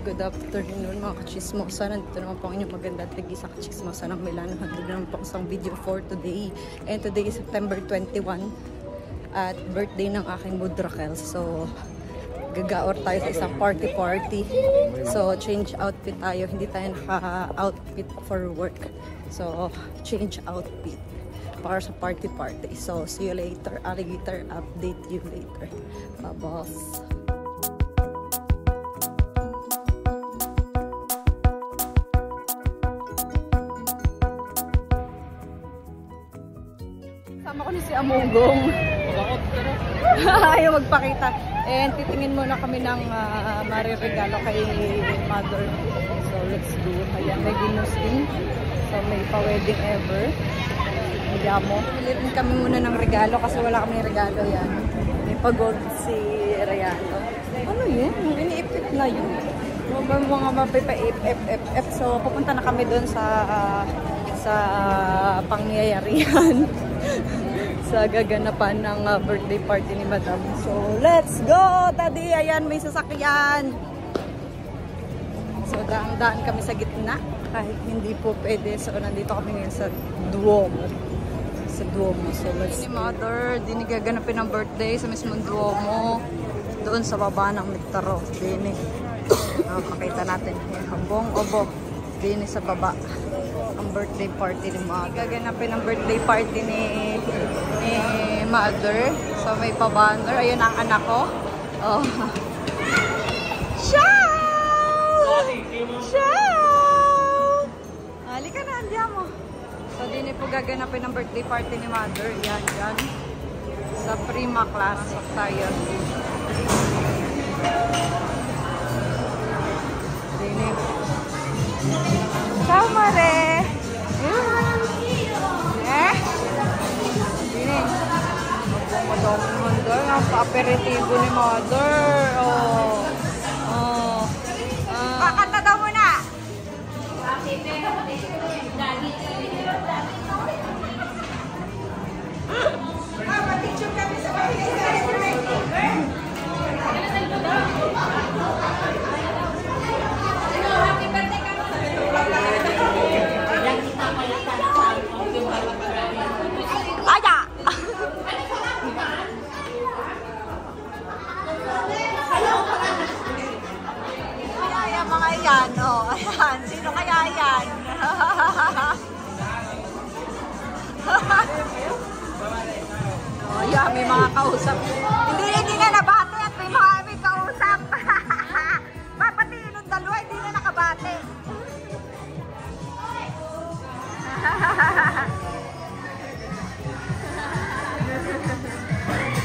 Good afternoon mga kachismosa. Nandito naman po ang inyong maganda at lagi sa kachismosa ng Milano. Nandito naman po isang video for today. And today is September 21 at birthday ng aking Budrakel. So, gagaor tayo sa isang party. So, change outfit tayo. Hindi tayo naka-outfit for work. So, change outfit para sa party. So, see you later. Alligator, update you later. Boss. Sama ko ni si Amugong. Ayaw magpakita. And titingin muna kami ng mariregalo kay mother. So let's go. Ayan, may gimusting. So may pa-wedding ever. Magyamo. Pilitin kami muna ng regalo kasi wala kami regalo yan. May pag-gold si Rayano. Ano yun? Iniipit na yun. Mga mapipip. So pupunta na kami doon sa pangyayarihan. Sa gaganapan ng birthday party ni Madam. So, let's go! Daddy, ayan, may sasakyan. So, daan kami sa gitna. Kahit hindi po pwede. So, nandito kami ngayon sa Duomo. So, let's go. Mother, di gaganapin ng birthday sa mismong Duomo. Doon sa baba ng Mitaro. Dini. Pakita natin. Hambong obo. Dini sa baba. Ang birthday party ni Mother. Gaganapin ang birthday party ni Mother. So may pa-banner. Ayun ang anak ko. Oh. Ciao! Ciao! Halika na, andiyan mo. So din po gaganapin ang birthday party ni Mother. Yan. Sa Prima class of tayo. Dini. Ciao, Mare! Ini. Madaming Mother. Ang pa-aperitivo ni Mother. Kakanta daw muna! Picture kami sa Ayan, oh. Ayan. Sino kaya yan? Oh, yeah, may mga kausap. Hindi na nabate at may kausap. Pati yung dalawa, hindi na nakabate.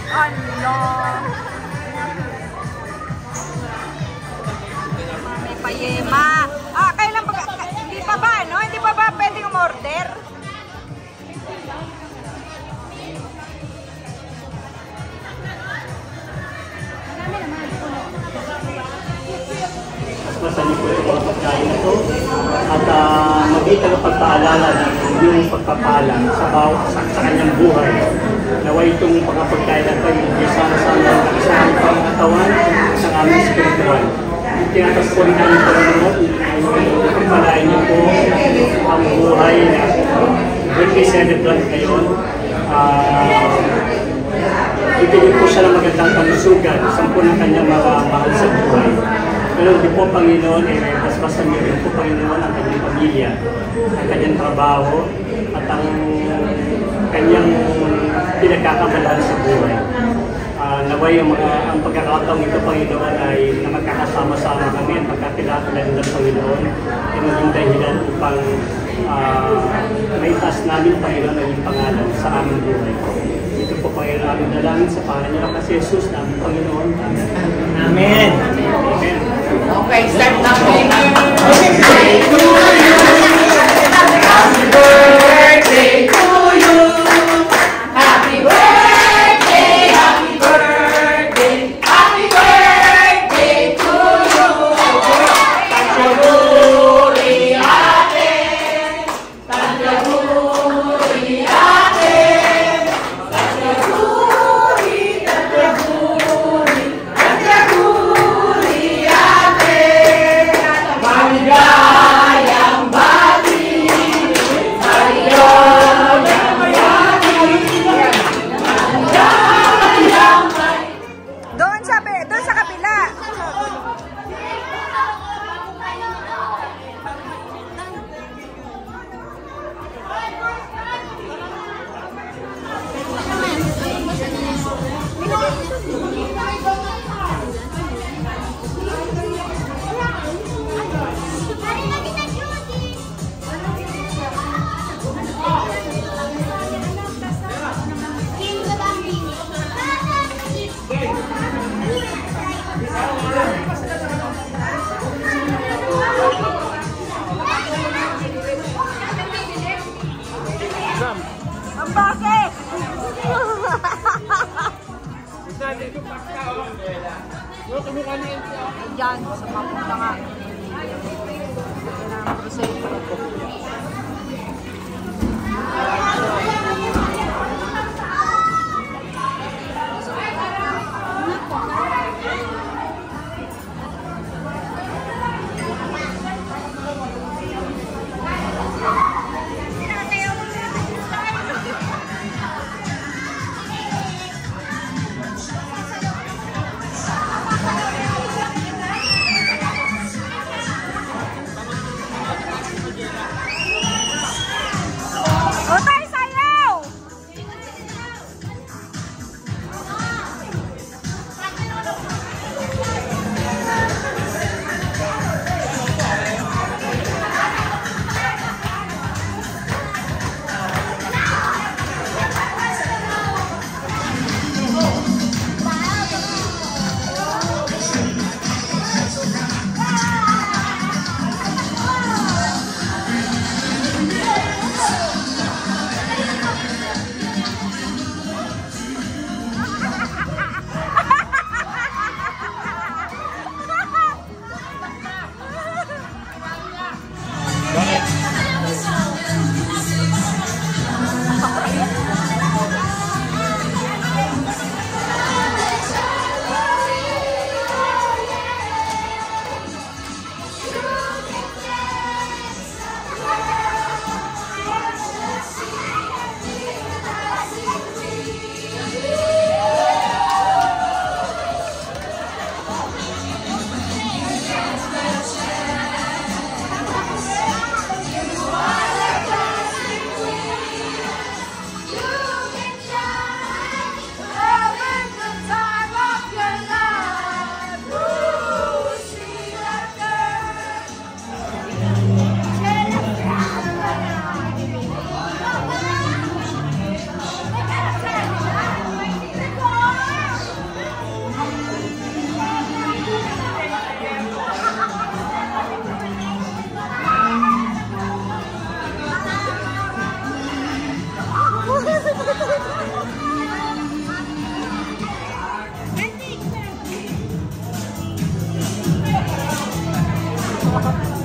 Ano? Payema. Kailan ba? Hindi pa ba, no? Hindi pa ba pwedeng umorder? Masali po ito ang pagkain na ito at mag-iitang pagpaalala ng yung pagpapalang sa kanyang buhay. Naway itong pagkapagkain na ito yung sana-sana nakasama pa ang katawan sa aming spiritual. Tinatas po rin namin Panginoon, pagpalain niyo po ang buhay na birthday celebrant ngayon. Ibigay po siya ng magandang kalusugan sa po ng kanyang mga mahal sa buhay. Pero di po Panginoon, basbasan niyo rin po Panginoon ang kanyang pamilya, ang kanyang trabaho, at ang kanyang pinagkakamalahan sa buhay. Naway ang pagkakataong ito, Panginoon, ay na magkakasama-sama kami at magkakilala ng Panginoon ay maging dahilan upang maitaas namin, Panginoon, ang iyong pangalan sa aming buhay. Ito po, Panginoon, aming dalangin sa pangalan niyo kasi Jesus, aming Panginoon. Amen. Amen. Amen. Okay, start na po. Happy birthday to you. Happy birthday, happy birthday, happy birthday to you. Tanggapuri ate, tanggapuri ate, tanggapuri, tanggapuri, tanggapuri ate.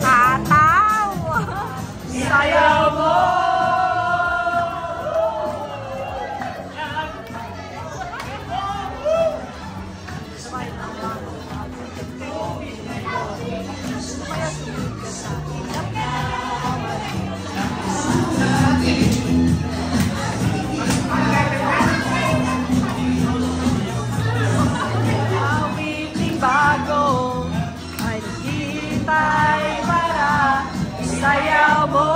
Ataw! Sayaw mo! Awiting bago ay kita'y para sayaw mo.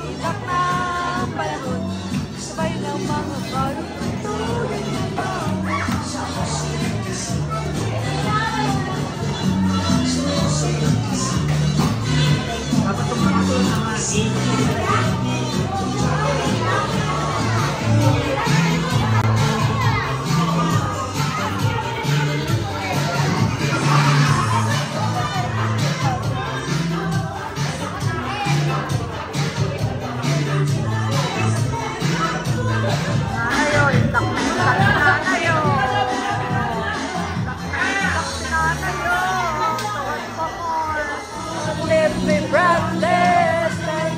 Ilak ng panahon, sabay ng mga bagong tugtugin mo. Living breathless like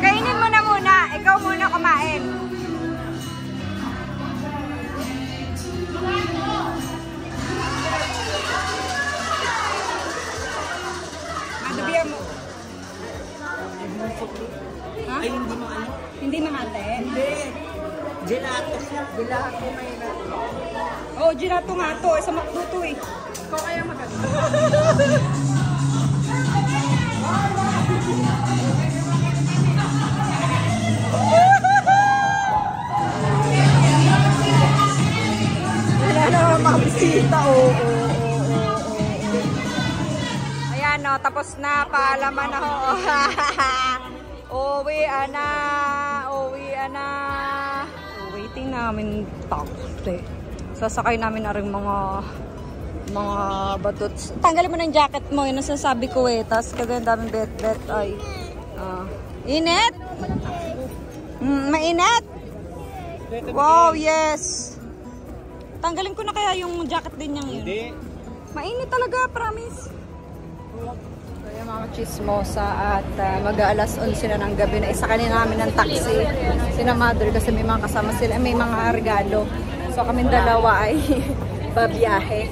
Kainin mo na muna. Ikaw muna kumain. Madabihan mo. Ha? Ay, hindi mo ano? Hindi mamate? Hindi. Gelato. Gelato may na. Oh, gelato nga to. Sa McDo to eh. Ikaw kaya maganda. Wala naman mga bisita. Ayan no, tapos na. Paalaman na ho. Uwi na. Waiting namin takte. Sasakay namin na rin mga batuts. Tanggalin mo ng jacket mo. Yun ang sasabi ko eh. Tapos kagaya daming bet. Ay. Init? Mainit? Wow, yes. Tanggalin ko na kaya yung jacket din niyang yun. Hindi. Mainit talaga, promise. Kaya mga chismosa at mag-aalas 11 na ng gabi na isa kanina namin ng taxi. Sina mother kasi may mga kasama sila. May mga regalo. So kaming dalawa ay babiyahe.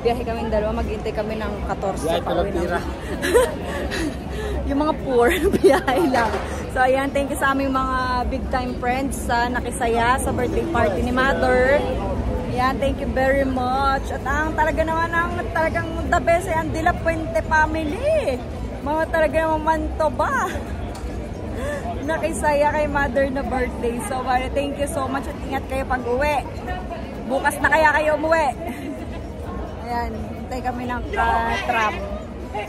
Biyahe kaming dalawa. Maghintay kami ng 14 pa uwi naman. Yung mga poor, biyahe lang. So ayan, thank you sa aming mga big time friends sa nakisaya sa birthday party ni mother. Ayan, thank you very much. At ang talaga naman talagang the best ay ang Dila Puente family. Mga talaga naman to ba? Nakisaya kay mother na birthday. So, thank you so much at ingat kayo pag uwi. Bukas na kaya kayo umuwi. Ayan, hintay kami ng tram.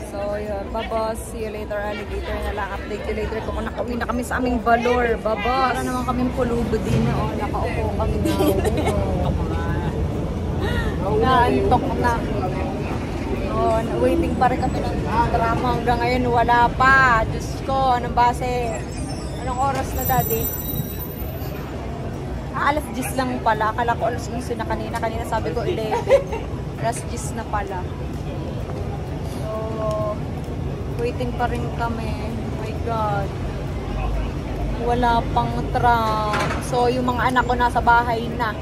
So, yun. Babos, see you later, alligator na lang. Update you later kung nakauwi na kami sa aming Valor. Babos, para naman kaming pulubo din. Oh, nakaupo kami din. Naantok na. Oh, waiting pa rin kami ng drama hanggang ngayon. Wala pa. Diyos ko, anong base? Anong oras na, daddy? Alas 10 lang pala. Akala ko alas 11 na kanina. Kanina sabi ko 11. Rasgis na pala. So, waiting pa rin kami. Oh my God. Wala pang tram. So, yung mga anak ko nasa bahay na.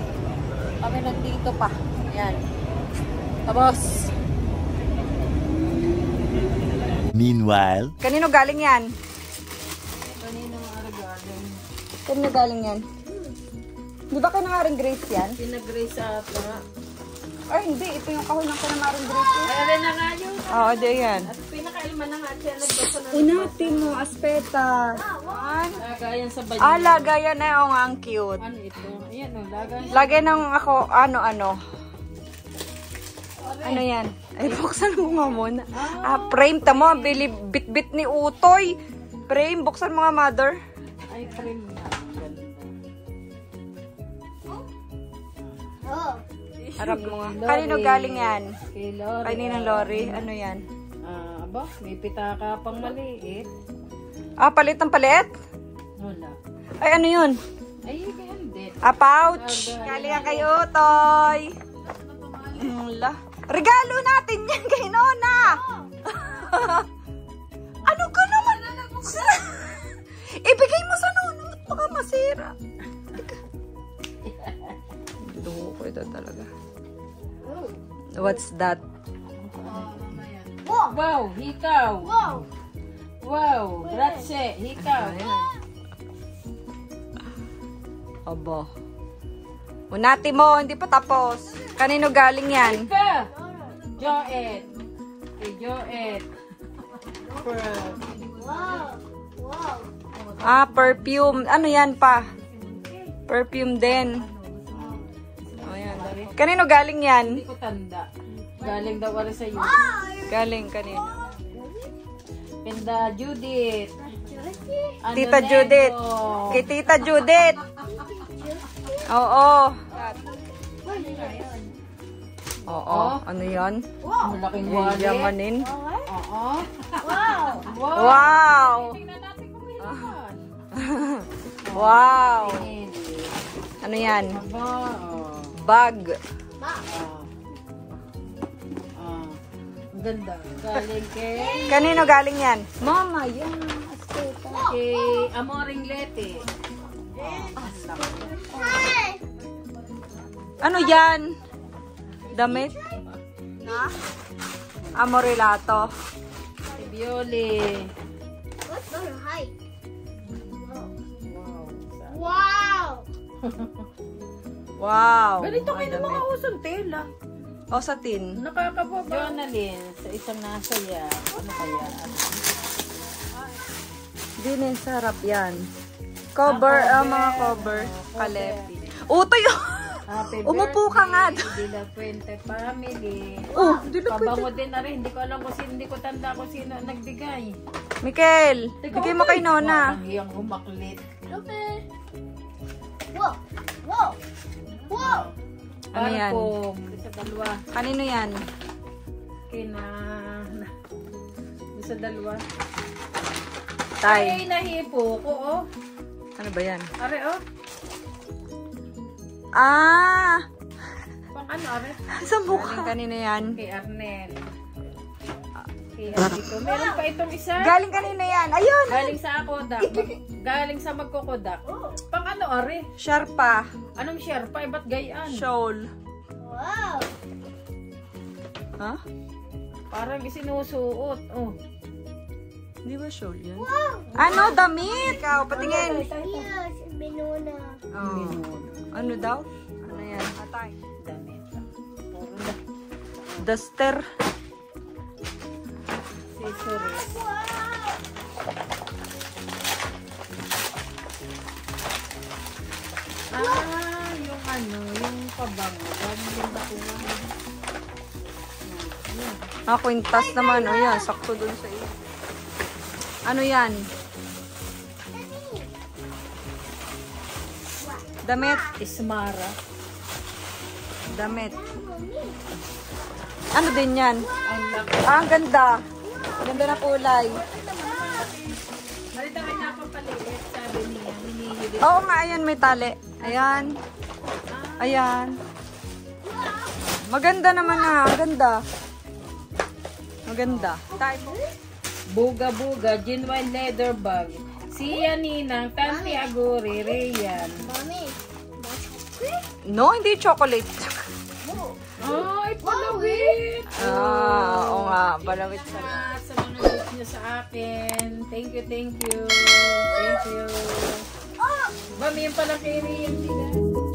Kami nandito pa. Ayan. Tapos, meanwhile, kanino galing yan? Kanina nga galing. Kanino galing yan? Di ba kay nangaring Grace yan? Pinag-grace sa ata. Ay, hindi. Ito yung kahon ng kanamaring Grace. Ay, rin na nga yun. Oo, di yan. At pinakailman na nga siya nagbasa na. Unatin mo, aspetas. Lagayan sa banyo. Ah, lagayan na yung ang cute. Ano ito? Ayan o, lagayan. Lagay ng ako, ano. Ano yan? Ay, buksan mo nga muna. Ah, frame. Tamo, bit-bit ni Utoy. Frame, buksan mo nga, mother. Ay, frame na. Harap mo nga. Kanino galing yan? Kay Lori. Kaninang Lori? Ano yan? Aba, may pitaka pang maliit. Ah, palit ng palit? Wala. Ay, ano yun? Ay, kaya hindi. Ah, pouch. Galing yan kay Utoy. Wala. Regalo natin yan kay Nona. Ano ka naman? Ibigay mo sa Nona. Baka masira. Dugo ko ito talaga. What's that? Wow, hikaw. Wow, grazie, hikaw. Aba. Unati mo, hindi pa tapos. Kanino galing yan? Hika! Joet. Kay Joet. Ah, perfume. Ano yan pa? Perfume din. Oh, yan. Kanino galing yan? Hindi ko tanda. Galing daw wala sa iyo. Galing kanino? Pinda Judith. Ano Tita Nego? Judith. Kay Tita Judith. Oo. Oo. Ano yan? Malaking wallet. Yamanin. Oo. Wow! Tingnan natin kung may laman. Wow! Hindi. Ano yan? Aba, Bag. Ang ganda. Galing kay... Kanino galing yan? Mama, yan. Kay Amoring Lete. Ano yan? Damit? Na? Amorelato. Kay Bioli. Wow. Ganito kayo ng mga usong tela. O sa tin. Nakakababa. Jonalyn, sa isang nasaya. Ano kaya? Dinin, sarap yan. Cover, mga cover. Kalepi. Utoy! Happy Umupo ka nga. birthday, Dila Puente family. Oh, di na Pabango din na rin. Hindi ko alam kung sino, hindi ko tanda kung sino ang nagbigay. Mikel, bigay mo kay Nona. Ang iyang humaklit. Ano yan? Sa dalawa. Kanino yan? Kina... Sa dalawa. Tay. Ay, nahipo ko, oh. Ano ba yan? Are, oh. Ah! Pang ano, are? Sa mukha. Kanino yan? Kay Arnel. Kay Arnito. Meron pa itong isa. Galing kanino yan? Ayun! Galing sa Kodak. Galing sa magkokodak. Pang ano, are? Sharpa. Anong Sherpa? Ba't gayaan? Shawl. Ha? Parang isinusuot. Oh. Di ba shawl yan? Ano? Damit! Ikaw, patingin. Oh. Ano daw? Ano yan? Atay. Damit. Duster. Accessories. Yung ano, yung pabango. Galing din ba ko Ah, kwintas naman. O yan, sakto dun sa iyo. Ano yan? Damit. Ismara. Damit. Ano din yan? Ang laki. Ah, ang ganda. Ganda na kulay. Halita kayo napapaliit, sabi niya. Hinihili. Oo nga, ayan may tali. Ayan. Ayan. Maganda naman na. Maganda. Maganda. Buga-buga, genuine leather bag. Siya Ninang, Tanti Aguri, Rayan. No, hindi chocolate. Ay, palawit! Oo nga. Palawit sa Sa nanonood niyo sa akin. Thank you, thank you. Thank you. Ba, may pala kay Rian sila.